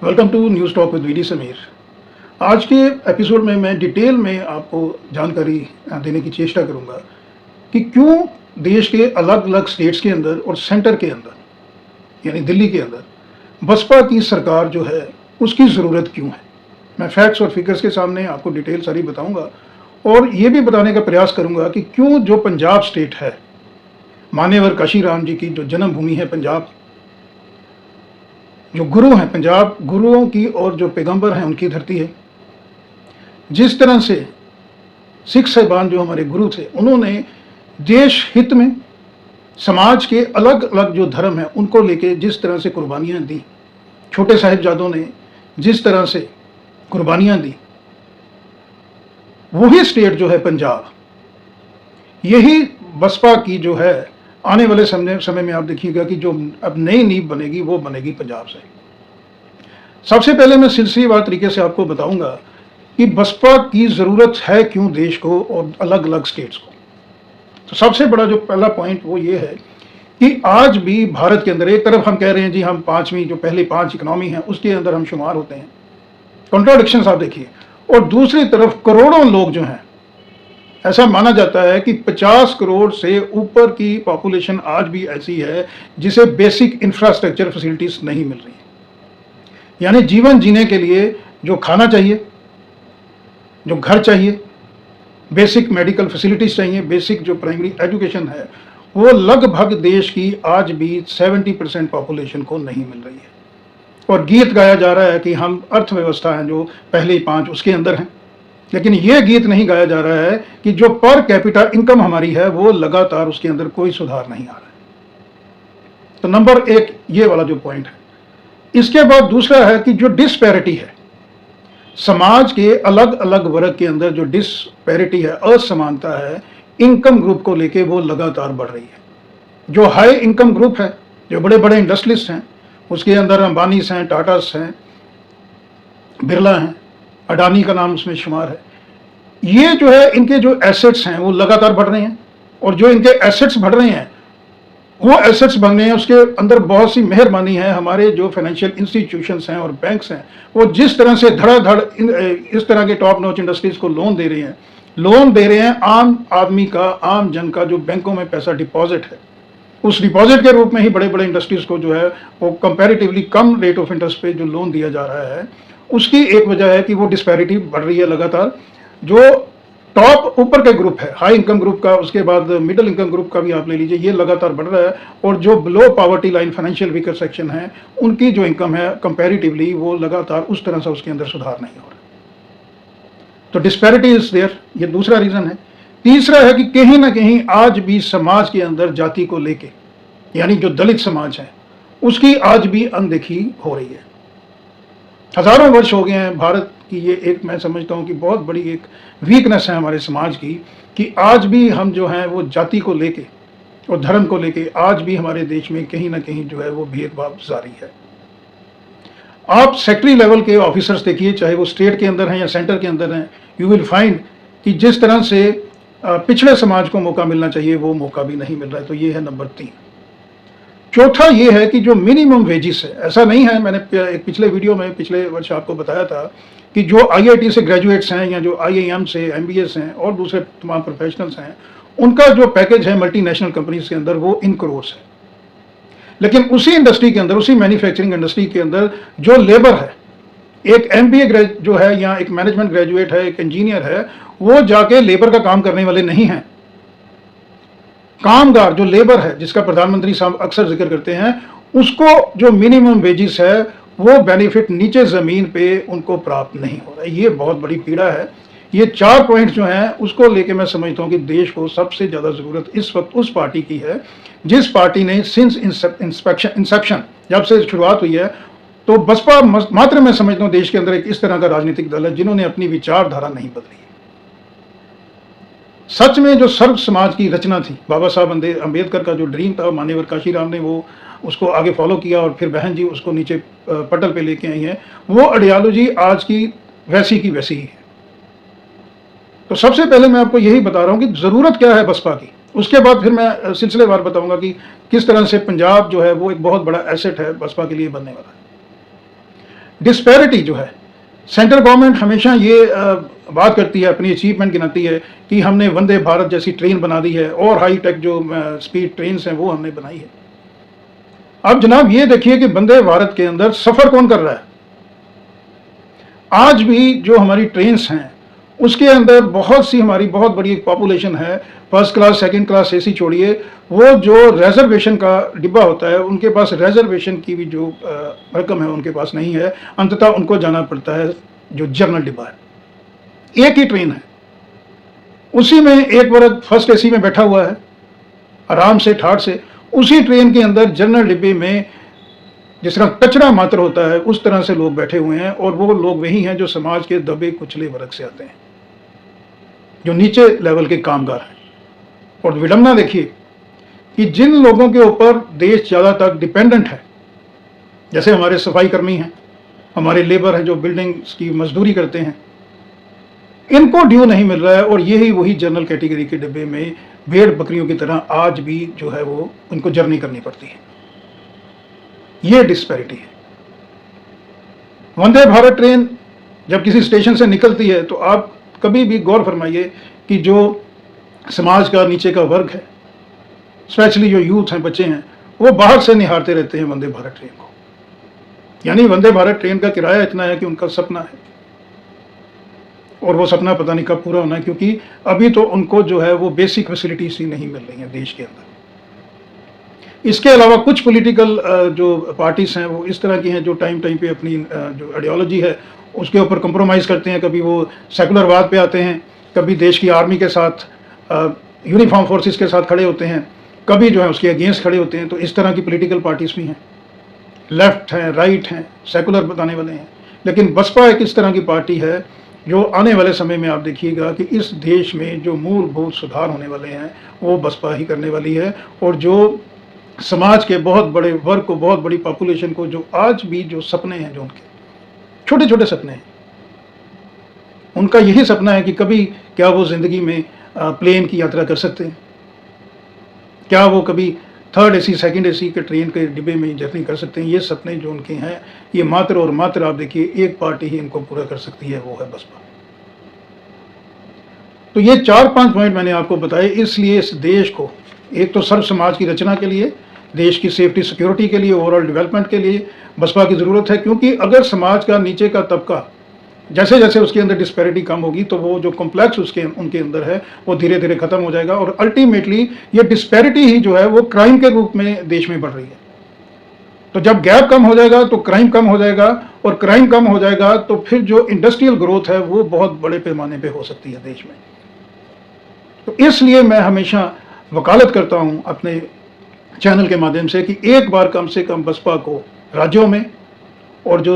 Welcome to news talk with VD Sameer. आज के episode में मैं डिटेल में आपको जानकारी देने की चेष्टा करूंगा कि क्यों देश के अलग अलग स्टेट्स के अंदर और सेंटर के अंदर यानी दिल्ली के अंदर बसपा की सरकार जो है उसकी ज़रूरत क्यों है। मैं फैक्ट्स और फिगर्स के सामने आपको डिटेल सारी बताऊंगा और ये भी बताने का प्रयास करूंगा कि क्यों जो पंजाब स्टेट है, मान्यवर काशीराम जी की जो जन्मभूमि है पंजाब, जो गुरु हैं, पंजाब गुरुओं की और जो पैगंबर हैं उनकी धरती है। जिस तरह से सिख साहिबान जो हमारे गुरु थे, उन्होंने देश हित में समाज के अलग अलग जो धर्म हैं उनको लेके जिस तरह से कुर्बानियाँ दी, छोटे साहिबजादों ने जिस तरह से कुर्बानियाँ दी, वही स्टेट जो है पंजाब, यही बसपा की जो है आने वाले समय में आप देखिएगा कि जो अब नई नींव बनेगी वो बनेगी पंजाब से। सबसे पहले मैं सिलसिलेवार तरीके से आपको बताऊंगा कि बसपा की ज़रूरत है क्यों देश को और अलग अलग स्टेट्स को। तो सबसे बड़ा जो पहला पॉइंट वो ये है कि आज भी भारत के अंदर एक तरफ हम कह रहे हैं जी हम पांचवी जो पहली 5 इकनॉमी है उसके अंदर हम शुमार होते हैं, कॉन्ट्राडिक्शंस आप देखिए, और दूसरी तरफ करोड़ों लोग जो हैं, ऐसा माना जाता है कि 50 करोड़ से ऊपर की पॉपुलेशन आज भी ऐसी है जिसे बेसिक इंफ्रास्ट्रक्चर फैसिलिटीज नहीं मिल रही है। यानी जीवन जीने के लिए जो खाना चाहिए, जो घर चाहिए, बेसिक मेडिकल फैसिलिटीज चाहिए, बेसिक जो प्राइमरी एजुकेशन है, वो लगभग देश की आज भी 70% पॉपुलेशन को नहीं मिल रही है। और गीत गाया जा रहा है कि हम अर्थव्यवस्था है जो पहले 5 उसके अंदर हैं, लेकिन ये गीत नहीं गाया जा रहा है कि जो पर कैपिटा इनकम हमारी है वो लगातार उसके अंदर कोई सुधार नहीं आ रहा है। तो नंबर 1 ये वाला जो पॉइंट है। इसके बाद दूसरा है कि जो डिस्पैरिटी है, समाज के अलग अलग वर्ग के अंदर जो डिस्पैरिटी है, असमानता है, इनकम ग्रुप को लेके वो लगातार बढ़ रही है। जो हाई इनकम ग्रुप है, जो बड़े बड़े इंडस्ट्रियलिस्ट हैं, उसके अंदर अंबानीस हैं, टाटास हैं, बिरला हैं, अडानी का नाम उसमें शुमार है। ये जो है इनके जो एसेट्स हैं वो लगातार बढ़ रहे हैं, और जो इनके एसेट्स बढ़ रहे हैं वो एसेट्स बन रहे हैं, उसके अंदर बहुत सी मेहरबानी है। हमारे जो फाइनेंशियल इंस्टीट्यूशंस हैं और बैंक्स हैं वो जिस तरह से धड़ाधड़ इस तरह के टॉप नॉच इंडस्ट्रीज को लोन दे रहे हैं, आम आदमी का, आम जन का जो बैंकों में पैसा डिपॉजिट है, उस डिपॉजिट के रूप में ही बड़े बड़े इंडस्ट्रीज को जो है वो comparatively come rate of interest पे जो लोन दिया जा रहा है। उसकी एक वजह है कि वो डिस्पैरिटी बढ़ रही है लगातार। जो टॉप ऊपर के ग्रुप है, हाई इनकम ग्रुप का, उसके बाद मिडिल इनकम ग्रुप का भी आप ले लीजिए, ये लगातार बढ़ रहा है। और जो below poverty line financial weaker section है, उनकी जो इनकम है कंपैरेटिवली वो लगातार उस तरह से उसके अंदर सुधार नहीं हो रहा। तो डिस्पैरिटी इज देयर, ये दूसरा रीजन है। तीसरा है कि कहीं ना कहीं आज भी समाज के अंदर जाति को लेके, यानी जो दलित समाज है उसकी आज भी अनदेखी हो रही है। हजारों वर्ष हो गए हैं भारत की, ये एक मैं समझता हूँ कि बहुत बड़ी एक वीकनेस है हमारे समाज की, कि आज भी हम जो हैं वो जाति को लेके और धर्म को लेके आज भी हमारे देश में कहीं ना कहीं जो है वो भेदभाव जारी है। आप सेक्रेटरी लेवल के ऑफिसर्स देखिए, चाहे वो स्टेट के अंदर हैं या सेंटर के अंदर हैं, यू विल फाइंड कि जिस तरह से पिछड़े समाज को मौका मिलना चाहिए वो मौका भी नहीं मिल रहा है। तो ये है नंबर 3। चौथा ये है कि जो मिनिमम वेजेस है, ऐसा नहीं है, मैंने एक पिछले वीडियो में पिछले वर्ष आपको बताया था कि जो IIT से ग्रेजुएट्स हैं या जो IIM से MBS हैं और दूसरे तमाम प्रोफेशनल्स हैं, उनका जो पैकेज है मल्टीनेशनल कंपनीज के अंदर वो इन करोर्स है। लेकिन उसी इंडस्ट्री के अंदर, उसी मैन्युफैक्चरिंग इंडस्ट्री के अंदर जो लेबर है, एक MBA जो है या एक मैनेजमेंट ग्रेजुएट है, एक इंजीनियर है, वो जाके लेबर का काम करने वाले नहीं हैं। कामगार जो लेबर है, जिसका प्रधानमंत्री साहब अक्सर जिक्र करते हैं, उसको जो मिनिमम वेजेस है वो बेनिफिट नीचे जमीन पे उनको प्राप्त नहीं हो रहा है। ये बहुत बड़ी पीड़ा है। ये 4 पॉइंट जो हैं उसको लेके मैं समझता हूँ कि देश को सबसे ज़्यादा ज़रूरत इस वक्त उस पार्टी की है जिस पार्टी ने सिंस इंसेप्शन जब से शुरुआत हुई है, तो बसपा मात्र मैं समझता हूँ देश के अंदर एक इस तरह का राजनीतिक दल है जिन्होंने अपनी विचारधारा नहीं बदली है। सच में जो सर्व समाज की रचना थी, बाबा साहब अम्बेडकर का जो ड्रीम था, मान्यवर काशीराम ने वो उसको आगे फॉलो किया और फिर बहन जी उसको नीचे पटल पे लेके आई हैं, वो आइडियोलॉजी आज की वैसी ही है। तो सबसे पहले मैं आपको यही बता रहा हूँ कि ज़रूरत क्या है बसपा की। उसके बाद फिर मैं सिलसिलेवार बताऊंगा कि किस तरह से पंजाब जो है वो एक बहुत बड़ा एसेट है बसपा के लिए बनने वाला है। डिस्पैरिटी जो है, सेंट्रल गवर्नमेंट हमेशा ये बात करती है, अपनी अचीवमेंट गिनाती है कि हमने वंदे भारत जैसी ट्रेन बना दी है और हाई टेक जो स्पीड ट्रेन हैं वो हमने बनाई है। अब जनाब ये देखिए कि वंदे भारत के अंदर सफ़र कौन कर रहा है। आज भी जो हमारी ट्रेन्स हैं उसके अंदर बहुत सी हमारी बहुत बड़ी पॉपुलेशन है, first class second class AC छोड़िए, वो जो रिजर्वेशन का डिब्बा होता है उनके पास रिजर्वेशन की भी जो रकम है उनके पास नहीं है, अंततः उनको जाना पड़ता है जो जनरल डिब्बा है। एक ही ट्रेन है, उसी में एक वर्ग फर्स्ट एसी में बैठा हुआ है आराम से ठाठ से, उसी ट्रेन के अंदर जनरल डिब्बे में जिस तरह कचरा मात्र होता है उस तरह से लोग बैठे हुए हैं, और वो लोग वही हैं जो समाज के दबे कुचले वर्ग से आते हैं, जो नीचे लेवल के कामगार हैं। और विडंबना देखिए कि जिन लोगों के ऊपर देश ज़्यादा तक डिपेंडेंट है, जैसे हमारे सफाई कर्मी हैं, हमारे लेबर हैं जो बिल्डिंग्स की मजदूरी करते हैं, इनको ड्यू नहीं मिल रहा है, और यही वही जनरल कैटेगरी के डिब्बे में भेड़ बकरियों की तरह आज भी जो है वो उनको जर्नी करनी पड़ती है। ये डिस्पैरिटी है। वंदे भारत ट्रेन जब किसी स्टेशन से निकलती है तो आप कभी भी गौर फरमाइए कि जो समाज का नीचे का वर्ग है, स्पेशली जो यूथ हैं, बच्चे हैं, वो बाहर से निहारते रहते हैं वंदे भारत ट्रेन को। यानी वंदे भारत ट्रेन का किराया इतना है कि उनका सपना है, और वो सपना पता नहीं कब पूरा होना है, क्योंकि अभी तो उनको जो है वो बेसिक फैसिलिटीज ही नहीं मिल रही हैं देश के अंदर। इसके अलावा कुछ पॉलिटिकल जो पार्टीज हैं वो इस तरह की हैं जो टाइम टाइम पे अपनी जो आइडियोलॉजी है उसके ऊपर कंप्रोमाइज़ करते हैं। कभी वो सेकुलरवाद पे आते हैं, कभी देश की आर्मी के साथ, यूनिफॉर्म फोर्सेस के साथ खड़े होते हैं, कभी जो है उसके अगेंस्ट खड़े होते हैं। तो इस तरह की पॉलिटिकल पार्टीज भी हैं, लेफ्ट हैं, राइट हैं, सेकुलर बताने वाले हैं। लेकिन बसपा एक इस तरह की पार्टी है जो आने वाले समय में आप देखिएगा कि इस देश में जो मूलभूत सुधार होने वाले हैं वो बसपा ही करने वाली है, और जो समाज के बहुत बड़े वर्ग को, बहुत बड़ी पॉपुलेशन को, जो आज भी जो सपने हैं, जो उनके छोटे छोटे सपने हैं, उनका यही सपना है कि कभी क्या वो ज़िंदगी में प्लेन की यात्रा कर सकते हैं, क्या वो कभी थर्ड एसी सेकंड एसी के ट्रेन के डिब्बे में जर्नी कर सकते हैं। ये सपने जो उनके हैं, ये मात्र और मात्र आप देखिए एक पार्टी ही इनको पूरा कर सकती है, वो है बसपा। तो ये 4-5 पॉइंट मैंने आपको बताए, इसलिए इस देश को एक तो सर्व समाज की रचना के लिए, देश की सेफ्टी सिक्योरिटी के लिए, ओवरऑल डेवलपमेंट के लिए बसपा की ज़रूरत है। क्योंकि अगर समाज का नीचे का तबका जैसे जैसे उसके अंदर डिस्पैरिटी कम होगी तो वो जो कॉम्प्लेक्स उनके अंदर है वो धीरे धीरे खत्म हो जाएगा, और अल्टीमेटली ये डिस्पैरिटी ही जो है वो क्राइम के रूप में देश में बढ़ रही है। तो जब गैप कम हो जाएगा तो क्राइम कम हो जाएगा, और क्राइम कम हो जाएगा तो फिर जो इंडस्ट्रियल ग्रोथ है वो बहुत बड़े पैमाने पर हो सकती है देश में। तो इसलिए मैं हमेशा वकालत करता हूँ अपने चैनल के माध्यम से कि एक बार कम से कम बसपा को राज्यों में और जो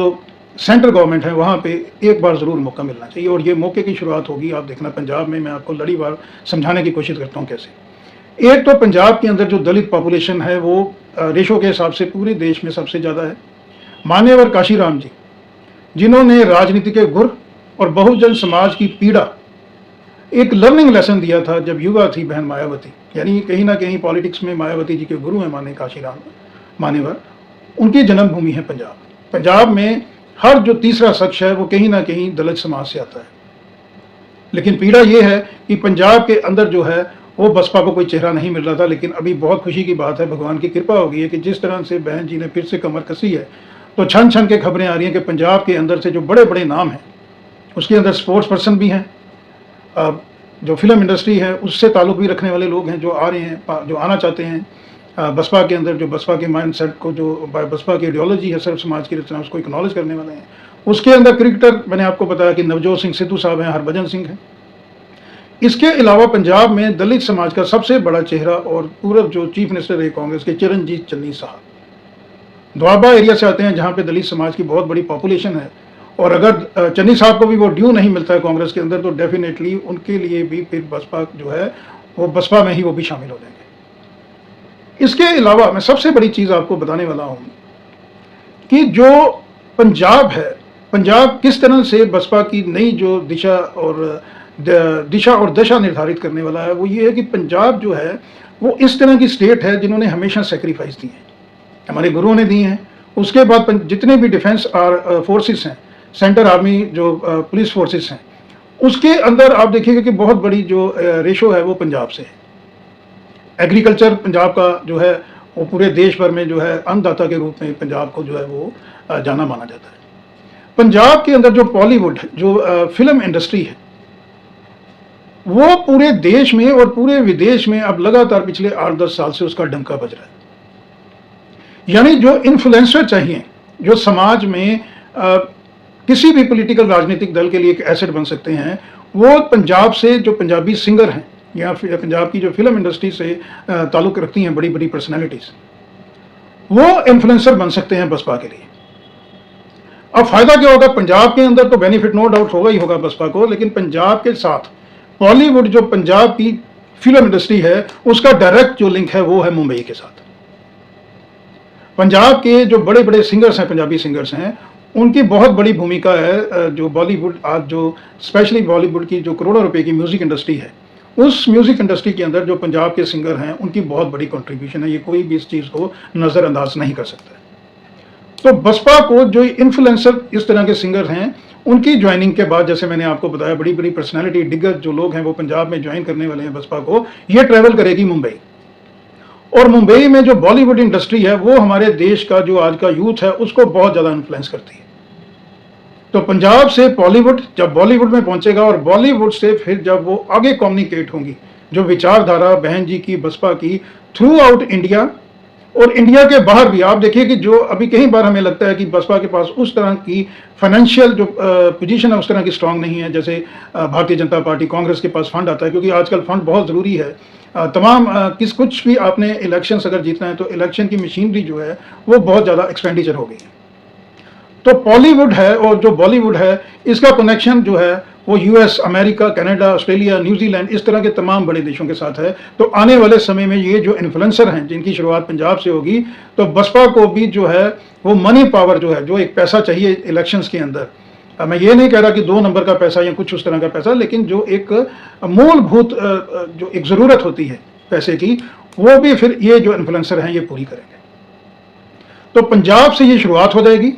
सेंट्रल गवर्नमेंट है वहाँ पे एक बार ज़रूर मौका मिलना चाहिए। और ये मौके की शुरुआत होगी, आप देखना पंजाब में। मैं आपको लड़ीवार समझाने की कोशिश करता हूँ कैसे। एक तो पंजाब के अंदर जो दलित पॉपुलेशन है वो रेशो के हिसाब से पूरे देश में सबसे ज़्यादा है। मान्यवर काशीराम जी, जिन्होंने राजनीति के गुर और बहुजन समाज की पीड़ा एक लर्निंग लेसन दिया था जब युवा थी बहन मायावती, यानी कहीं ना कहीं पॉलिटिक्स में मायावती जी के गुरु हैं माने काशीराम मान्यवर, उनकी जन्मभूमि है पंजाब। पंजाब में हर जो तीसरा शख्स है वो कहीं ना कहीं दलित समाज से आता है। लेकिन पीड़ा ये है कि पंजाब के अंदर जो है वो बसपा को कोई चेहरा नहीं मिल रहा था। लेकिन अभी बहुत खुशी की बात है, भगवान की कृपा हो गई है कि जिस तरह से बहन जी ने फिर से कमर कसी है, तो छन छन के खबरें आ रही हैं कि पंजाब के अंदर से जो बड़े बड़े नाम हैं उसके अंदर स्पोर्ट्स पर्सन भी हैं, जो फिल्म इंडस्ट्री है उससे ताल्लुक़ भी रखने वाले लोग हैं जो आ रहे हैं, जो आना चाहते हैं बसपा के अंदर, जो बसपा के माइंड सेट को, जो बसपा की आइडियोलॉजी है सर्व समाज की रचना, उसको एक्नॉलेज करने वाले हैं। उसके अंदर क्रिकेटर मैंने आपको बताया कि नवजोत सिंह सिद्धू साहब हैं, हरभजन सिंह हैं। इसके अलावा पंजाब में दलित समाज का सबसे बड़ा चेहरा और पूर्व जो चीफ मिनिस्टर रहे कांग्रेस के, चिरंजीत चन्नी साहब द्वाबा एरिया से आते हैं जहाँ पे दलित समाज की बहुत बड़ी पॉपुलेशन है। और अगर चन्नी साहब को भी वो ड्यू नहीं मिलता है कांग्रेस के अंदर तो डेफिनेटली उनके लिए भी फिर बसपा जो है वो बसपा में ही वो भी शामिल हो जाएंगे। इसके अलावा मैं सबसे बड़ी चीज़ आपको बताने वाला हूँ कि जो पंजाब है, पंजाब किस तरह से बसपा की नई जो दिशा और दशा निर्धारित करने वाला है, वो ये है कि पंजाब जो है वो इस तरह की स्टेट है जिन्होंने हमेशा सेक्रीफाइस दिए हैं, हमारे गुरुओं ने दिए हैं, उसके बाद जितने भी डिफेंस फोर्सेस हैं, सेंटर आर्मी जो पुलिस फोर्सेस हैं, उसके अंदर आप देखिएगा कि बहुत बड़ी जो रेशो है वो पंजाब से है। एग्रीकल्चर पंजाब का जो है वो पूरे देश भर में जो है अन्नदाता के रूप में पंजाब को जो है वो जाना माना जाता है। पंजाब के अंदर जो बॉलीवुड जो फिल्म इंडस्ट्री है वो पूरे देश में और पूरे विदेश में अब लगातार पिछले 8-10 साल से उसका डंका बज रहा है। यानी जो इन्फ्लुएंसर चाहिए, जो समाज में किसी भी पॉलिटिकल राजनीतिक दल के लिए एक एसेट बन सकते हैं, वो पंजाब से जो पंजाबी सिंगर हैं या फिर पंजाब की जो फिल्म इंडस्ट्री से ताल्लुक़ रखती हैं बड़ी बड़ी पर्सनैलिटीज़, वो इन्फ्लुएंसर बन सकते हैं बसपा के लिए। अब फ़ायदा क्या होगा? पंजाब के अंदर तो बेनिफिट नो डाउट होगा ही होगा बसपा को, लेकिन पंजाब के साथ बॉलीवुड जो पंजाब की फिल्म इंडस्ट्री है उसका डायरेक्ट जो लिंक है वो है मुंबई के साथ। पंजाब के जो बड़े बड़े सिंगर्स हैं, पंजाबी सिंगर्स हैं, उनकी बहुत बड़ी भूमिका है जो बॉलीवुड आज जो स्पेशली बॉलीवुड की जो करोड़ों रुपए की म्यूज़िक इंडस्ट्री है, उस म्यूज़िक इंडस्ट्री के अंदर जो पंजाब के सिंगर हैं उनकी बहुत बड़ी कंट्रीब्यूशन है। ये कोई भी इस चीज़ को नज़रअंदाज नहीं कर सकता। तो बसपा को जो इन्फ्लुएंसर इस तरह के सिंगर हैं उनकी ज्वाइनिंग के बाद, जैसे मैंने आपको बताया, बड़ी बड़ी पर्सनैलिटी दिग्गज जो लोग हैं वो पंजाब में ज्वाइन करने वाले हैं बसपा को, ये ट्रैवल करेगी मुंबई। और मुंबई में जो बॉलीवुड इंडस्ट्री है वो हमारे देश का जो आज का यूथ है उसको बहुत ज़्यादा इन्फ्लुएंस करती है। तो पंजाब से बॉलीवुड जब बॉलीवुड में पहुंचेगा और बॉलीवुड से फिर जब वो आगे कम्युनिकेट होंगी जो विचारधारा बहन जी की, बसपा की, थ्रू आउट इंडिया और इंडिया के बाहर भी, आप देखिए कि जो अभी कई बार हमें लगता है कि बसपा के पास उस तरह की फाइनेंशियल जो पोजीशन है उस तरह की स्ट्रांग नहीं है जैसे भारतीय जनता पार्टी, कांग्रेस के पास फंड आता है, क्योंकि आजकल फंड बहुत ज़रूरी है। तमाम कुछ भी आपने इलेक्शंस अगर जीतना है तो इलेक्शन की मशीनरी जो है वो बहुत ज़्यादा एक्सपेंडिचर हो गई है। तो बॉलीवुड है और जो बॉलीवुड है इसका कनेक्शन जो है वो US, America, Canada, Australia, New Zealand, इस तरह के तमाम बड़े देशों के साथ है। तो आने वाले समय में ये जो इन्फ्लुएंसर हैं जिनकी शुरुआत पंजाब से होगी, तो बसपा को भी जो है वो मनी पावर जो है, जो एक पैसा चाहिए इलेक्शंस के अंदर, मैं ये नहीं कह रहा कि 2 नंबर का पैसा या कुछ उस तरह का पैसा, लेकिन जो एक मूलभूत जो एक ज़रूरत होती है पैसे की, वो भी फिर ये जो इन्फ्लुएंसर हैं ये पूरी करेंगे। तो पंजाब से ये शुरुआत हो जाएगी।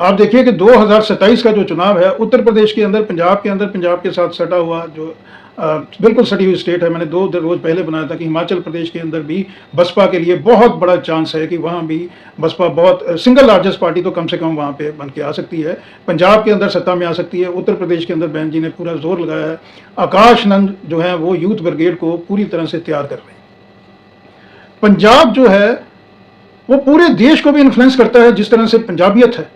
आप देखिए कि 2027 का जो चुनाव है उत्तर प्रदेश के अंदर, पंजाब के साथ सटा हुआ जो बिल्कुल सटी हुई स्टेट है। मैंने 2 रोज पहले बनाया था कि हिमाचल प्रदेश के अंदर भी बसपा के लिए बहुत बड़ा चांस है कि वहाँ भी बसपा बहुत सिंगल लार्जेस्ट पार्टी तो कम से कम वहाँ पे बन के आ सकती है, पंजाब के अंदर सत्ता में आ सकती है। उत्तर प्रदेश के अंदर बहन जी ने पूरा जोर लगाया है। आकाश नंद जो है वो यूथ ब्रिगेड को पूरी तरह से तैयार कर रहे हैं। पंजाब जो है वो पूरे देश को भी इन्फ्लुएंस करता है, जिस तरह से पंजाबियत है,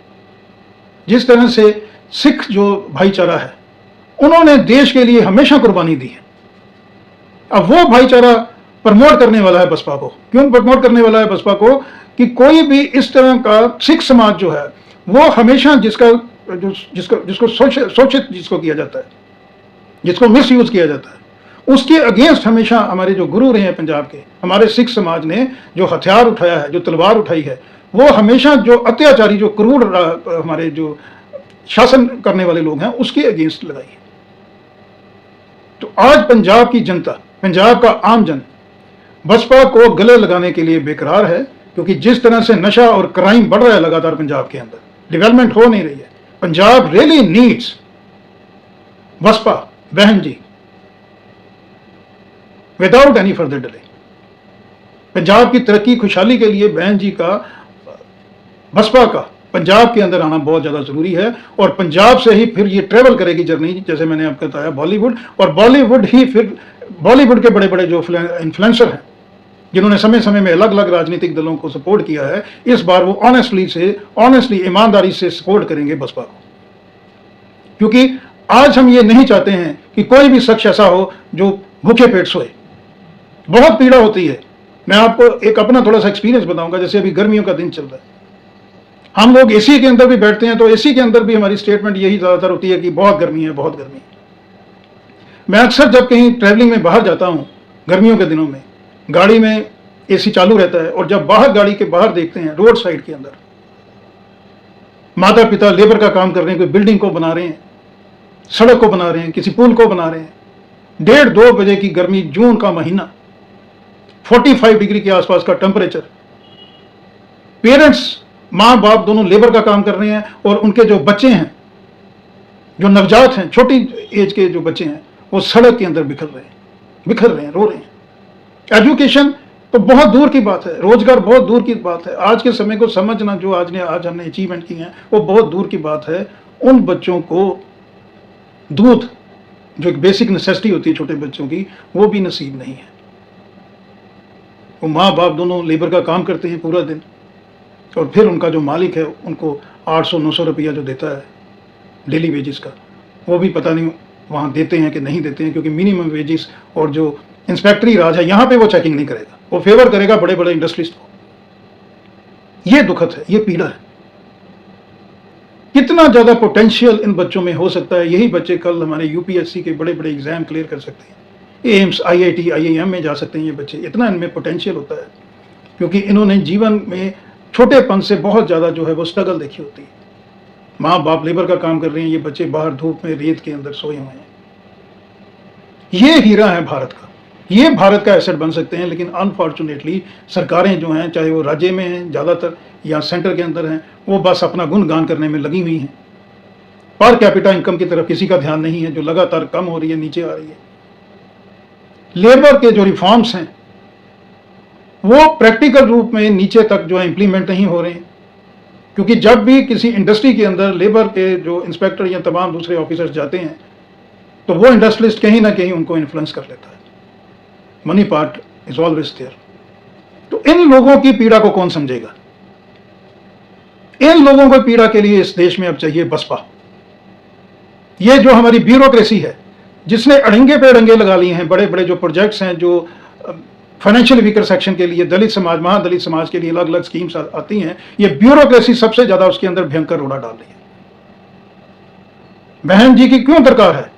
जिस तरह से सिख जो भाईचारा है, उन्होंने देश के लिए हमेशा कुर्बानी दी है। अब वो भाईचारा प्रमोट करने वाला है बसपा को। क्यों प्रमोट करने वाला है बसपा को? कि कोई भी इस तरह का सिख समाज जो है वो हमेशा जिसको शोषित जिसको किया जाता है, जिसको मिस यूज किया जाता है, उसके अगेंस्ट हमेशा हमारे जो गुरु रहे हैं पंजाब के, हमारे सिख समाज ने जो हथियार उठाया है, जो तलवार उठाई है, वो हमेशा जो अत्याचारी, जो क्रूर हमारे जो शासन करने वाले लोग हैं उसके अगेंस्ट लगाई है। तो आज पंजाब की जनता, पंजाब का आम जन बसपा को गले लगाने के लिए बेकरार है, क्योंकि जिस तरह से नशा और क्राइम बढ़ रहा है लगातार पंजाब के अंदर, डेवलपमेंट हो नहीं रही है। पंजाब रियली नीड्स बसपा बहन ji without any further delay. Punjab की तरक्की, खुशहाली के लिए बहन जी का, बसपा का पंजाब के अंदर आना बहुत ज़्यादा ज़रूरी है। और पंजाब से ही फिर ये ट्रेवल करेगी जर्नी, जैसे मैंने आपको बताया बॉलीवुड, और बॉलीवुड ही फिर बॉलीवुड के बड़े बड़े जो इन्फ्लुएंसर हैं जिन्होंने समय समय में अलग अलग राजनीतिक दलों को सपोर्ट किया है, इस बार वो ऑनेस्टली ईमानदारी से सपोर्ट करेंगे बसपा को। क्योंकि आज हम ये नहीं चाहते हैं कि कोई भी शख्स ऐसा हो जो भूखे पेट सोए। बहुत पीड़ा होती है। मैं आपको एक अपना थोड़ा सा एक्सपीरियंस बताऊंगा। जैसे अभी गर्मियों का दिन चल रहा है, हम लोग एसी के अंदर भी बैठते हैं, तो एसी के अंदर भी हमारी स्टेटमेंट यही ज़्यादातर होती है कि बहुत गर्मी है, बहुत गर्मी है। मैं अक्सर जब कहीं ट्रैवलिंग में बाहर जाता हूँ गर्मियों के दिनों में, गाड़ी में एसी चालू रहता है, और जब बाहर गाड़ी के बाहर देखते हैं रोड साइड के अंदर माता पिता लेबर का काम कर रहे हैं, कोई बिल्डिंग को बना रहे हैं, सड़क को बना रहे हैं, किसी पुल को बना रहे हैं, 1:30-2 बजे की गर्मी, जून का महीना, 45 डिग्री के आसपास का टेम्परेचर। पेरेंट्स माँ बाप दोनों लेबर का काम कर रहे हैं और उनके जो बच्चे हैं, जो नवजात हैं, छोटी एज के जो बच्चे हैं, वो सड़क के अंदर बिखर रहे हैं, रो रहे हैं। एजुकेशन तो बहुत दूर की बात है, रोजगार बहुत दूर की बात है। आज के समय को समझना जो आज हमने अचीवमेंट की हैं वो बहुत दूर की बात है। उन बच्चों को दूध, जो एक बेसिक नेसेसिटी होती है छोटे बच्चों की, वो भी नसीब नहीं है। वो माँ बाप दोनों लेबर का काम करते हैं पूरा दिन, और फिर उनका जो मालिक है उनको 800-900 रुपया जो देता है डेली वेजेस का, वो भी पता नहीं वहाँ देते हैं कि नहीं देते हैं, क्योंकि मिनिमम वेजेस और जो इंस्पेक्टरी राज है यहाँ पे वो चेकिंग नहीं करेगा, वो फेवर करेगा बड़े बड़े इंडस्ट्रीज को। ये दुखद है, ये पीड़ा है। कितना ज़्यादा पोटेंशियल इन बच्चों में हो सकता है। यही बच्चे कल हमारे यूपीएससी के बड़े बड़े एग्जाम क्लियर कर सकते हैं, एम्स, आईआईटी, आईआईएम में जा सकते हैं ये बच्चे। इतना इनमें पोटेंशियल होता है, क्योंकि इन्होंने जीवन में छोटेपन से बहुत ज़्यादा जो है वो स्ट्रगल देखी होती है। माँ बाप लेबर का काम कर रहे हैं, ये बच्चे बाहर धूप में रेत के अंदर सोए हुए हैं। ये हीरा है भारत का, ये भारत का एसेट बन सकते हैं। लेकिन अनफॉर्चुनेटली सरकारें जो हैं, चाहे वो राज्य में हैं ज़्यादातर या सेंटर के अंदर हैं, वो बस अपना गुणगान करने में लगी हुई हैं। पर कैपिटा इनकम की तरफ किसी का ध्यान नहीं है, जो लगातार कम हो रही है, नीचे आ रही है। लेबर के जो रिफॉर्म्स हैं वो प्रैक्टिकल रूप में नीचे तक जो है इंप्लीमेंट नहीं हो रहे हैं, क्योंकि जब भी किसी इंडस्ट्री के अंदर लेबर के जो इंस्पेक्टर या तमाम दूसरे ऑफिसर्स जाते हैं तो वो इंडस्ट्रियलिस्ट कहीं ना कहीं उनको इन्फ्लुएंस कर लेता है। Money part is always there. तो इन लोगों की पीड़ा को कौन समझेगा? इन लोगों को पीड़ा के लिए इस देश में अब चाहिए बसपा। ये जो हमारी ब्यूरोक्रेसी है, जिसने अड़ंगे पे अड़ंगे लगा लिए हैं, बड़े बड़े जो प्रोजेक्ट्स हैं, जो फाइनेंशियल वीकर सेक्शन के लिए, दलित समाज, महादलित समाज के लिए अलग अलग स्कीम्स आती हैं, ये ब्यूरोक्रेसी सबसे ज्यादा उसके अंदर भयंकर रोड़ा डाल रही है। बहन जी की क्यों दरकार है?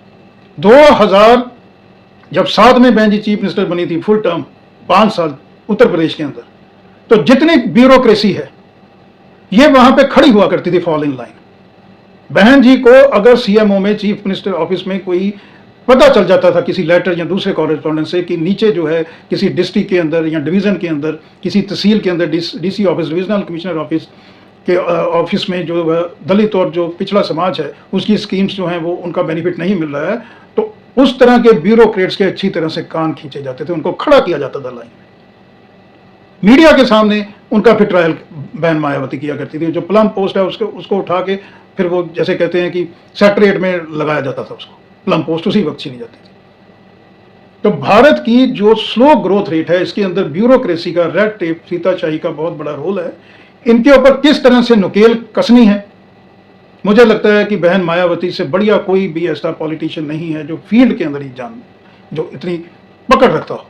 2007 में बहन जी चीफ मिनिस्टर बनी थी, फुल टर्म 5 साल उत्तर प्रदेश के अंदर, तो जितनी ब्यूरोक्रेसी है ये वहां पे खड़ी हुआ करती थी फॉल इन लाइन। बहन जी को अगर सीएमओ में, चीफ मिनिस्टर ऑफिस में कोई पता चल जाता था किसी लेटर या दूसरे कॉरेस्पॉन्डेंस से कि नीचे जो है किसी डिस्ट्रिक्ट के अंदर या डिवीजन के अंदर, किसी तहसील के अंदर, DC office, divisional commissioner office के ऑफिस में जो दलित और जो पिछड़ा समाज है उसकी स्कीम्स जो हैं वो उनका बेनिफिट नहीं मिल रहा है, तो उस तरह के ब्यूरोक्रेट्स के अच्छी तरह से कान खींचे जाते थे, उनको खड़ा किया जाता था लाइन में। मीडिया के सामने उनका फिर ट्रायल बहन मायावती किया करती थी। जो प्लम पोस्ट है उसको उठा के फिर वो जैसे कहते हैं कि सेक्रेट में लगाया जाता था, उसको प्लम पोस्ट उसी वक्त छीनी जाती थी। तो भारत की जो स्लो ग्रोथ रेट है, इसके अंदर ब्यूरोक्रेसी का, रेड टेप, फीताशाही का बहुत बड़ा रोल है। इनके ऊपर किस तरह से नुकेल कसनी है, मुझे लगता है कि बहन मायावती से बढ़िया कोई भी ऐसा पॉलिटिशियन नहीं है जो फील्ड के अंदर ही जो इतनी पकड़ रखता हो।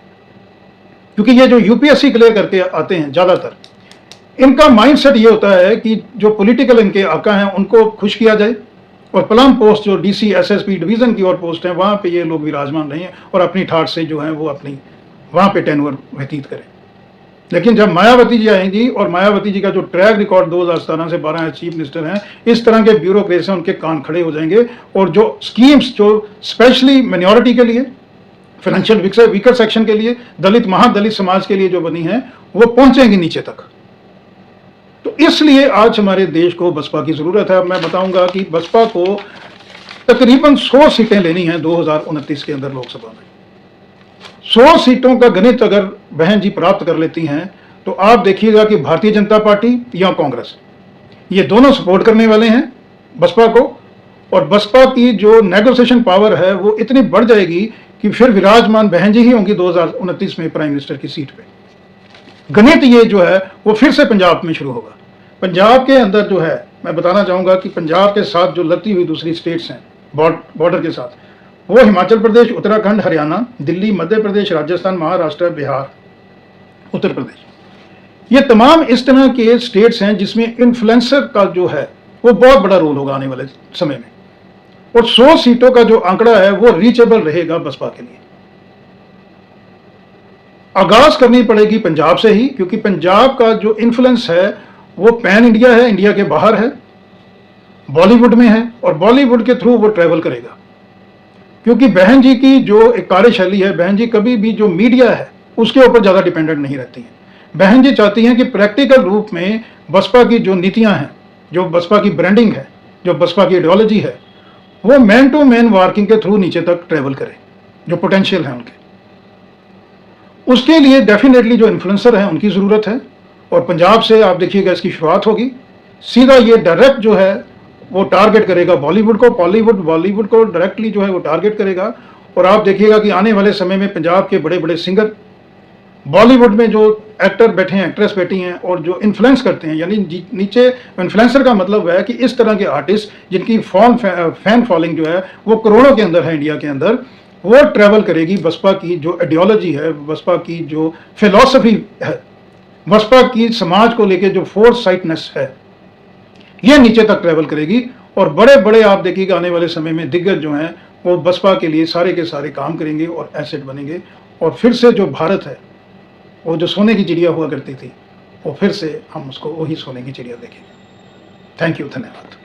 क्योंकि ये जो यूपीएससी क्लियर करके आते हैं ज्यादातर, इनका माइंडसेट ये होता है कि जो पॉलिटिकल इनके आका हैं उनको खुश किया जाए, और प्लम पोस्ट जो डीसी, एसएसपी, डिवीजन की और पोस्ट हैं वहां पे ये लोग विराजमान रहे हैं और अपनी ठाठ से जो है वो अपनी वहां पे टेन्योर व्यतीत करें। लेकिन जब मायावती जी आएंगी, और मायावती जी का जो ट्रैक रिकॉर्ड 2017 से 12 चीफ मिनिस्टर हैं, इस तरह के ब्यूरोक्रेसी उनके कान खड़े हो जाएंगे, और जो स्कीम्स जो स्पेशली माइनॉरिटी के लिए, फाइनेंशियल वीकर सेक्शन के लिए, दलित, महादलित समाज के लिए जो बनी है, वो पहुंचेंगी नीचे तक। तो इसलिए आज हमारे देश को बसपा की जरूरत है। मैं बताऊंगा कि बसपा को तकरीबन 100 सीटें लेनी है 2029 के अंदर लोकसभा में। 100 सीटों का गणित अगर बहन जी प्राप्त कर लेती हैं तो आप देखिएगा कि भारतीय जनता पार्टी या कांग्रेस, ये दोनों सपोर्ट करने वाले हैं बसपा को, और बसपा की जो नेगोशिएशन पावर है वो इतनी बढ़ जाएगी कि फिर विराजमान बहन जी ही होंगी 2029 में प्राइम मिनिस्टर की सीट पे। गणित ये जो है वो फिर से पंजाब में शुरू होगा। पंजाब के अंदर जो है, मैं बताना चाहूंगा कि पंजाब के साथ जो लगती हुई दूसरी स्टेट्स हैं बॉर्डर के साथ, वो हिमाचल प्रदेश, उत्तराखंड, हरियाणा, दिल्ली, मध्य प्रदेश, राजस्थान, महाराष्ट्र, बिहार, उत्तर प्रदेश, ये तमाम इस तरह के स्टेट्स हैं जिसमें इन्फ्लुएंसर का जो है वो बहुत बड़ा रोल होगा आने वाले समय में। और 100 सीटों का जो आंकड़ा है वो रीचेबल रहेगा बसपा के लिए। आगाज करनी पड़ेगी पंजाब से ही, क्योंकि पंजाब का जो इन्फ्लुएंस है वो पैन इंडिया है, इंडिया के बाहर है, बॉलीवुड में है, और बॉलीवुड के थ्रू वो ट्रैवल करेगा। क्योंकि बहन जी की जो एक कार्यशैली है, बहन जी कभी भी जो मीडिया है उसके ऊपर ज़्यादा डिपेंडेंट नहीं रहती हैं। बहन जी चाहती हैं कि प्रैक्टिकल रूप में बसपा की जो नीतियां हैं, जो बसपा की ब्रांडिंग है, जो बसपा की आइडियोलॉजी है, वो मैन टू मैन वर्किंग के थ्रू नीचे तक ट्रेवल करे, जो पोटेंशियल है उनके। उसके लिए डेफिनेटली जो इन्फ्लुएंसर हैं उनकी ज़रूरत है, और पंजाब से आप देखिएगा इसकी शुरुआत होगी। सीधा ये डायरेक्ट जो है वो टारगेट करेगा बॉलीवुड को, बॉलीवुड को डायरेक्टली जो है वो टारगेट करेगा। और आप देखिएगा कि आने वाले समय में पंजाब के बड़े बड़े सिंगर, बॉलीवुड में जो एक्टर बैठे हैं, एक्ट्रेस बैठी हैं, और जो इन्फ्लुएंस करते हैं, यानी नीचे इन्फ्लुएंसर का मतलब है कि इस तरह के आर्टिस्ट जिनकी फैन फॉलोइंग जो है वो करोड़ों के अंदर है इंडिया के अंदर, वो ट्रैवल करेगी बसपा की जो आइडियोलॉजी है, बसपा की जो फिलॉसफी है, बसपा की समाज को लेके जो फोर्स साइटनेस है, ये नीचे तक ट्रैवल करेगी। और बड़े बड़े आप देखिएगा आने वाले समय में दिग्गज जो हैं वो बसपा के लिए सारे के सारे काम करेंगे और एसेट बनेंगे। और फिर से जो भारत है, वो जो सोने की चिड़िया हुआ करती थी, वो फिर से हम उसको वही सोने की चिड़िया देखेंगे। थैंक यू, धन्यवाद।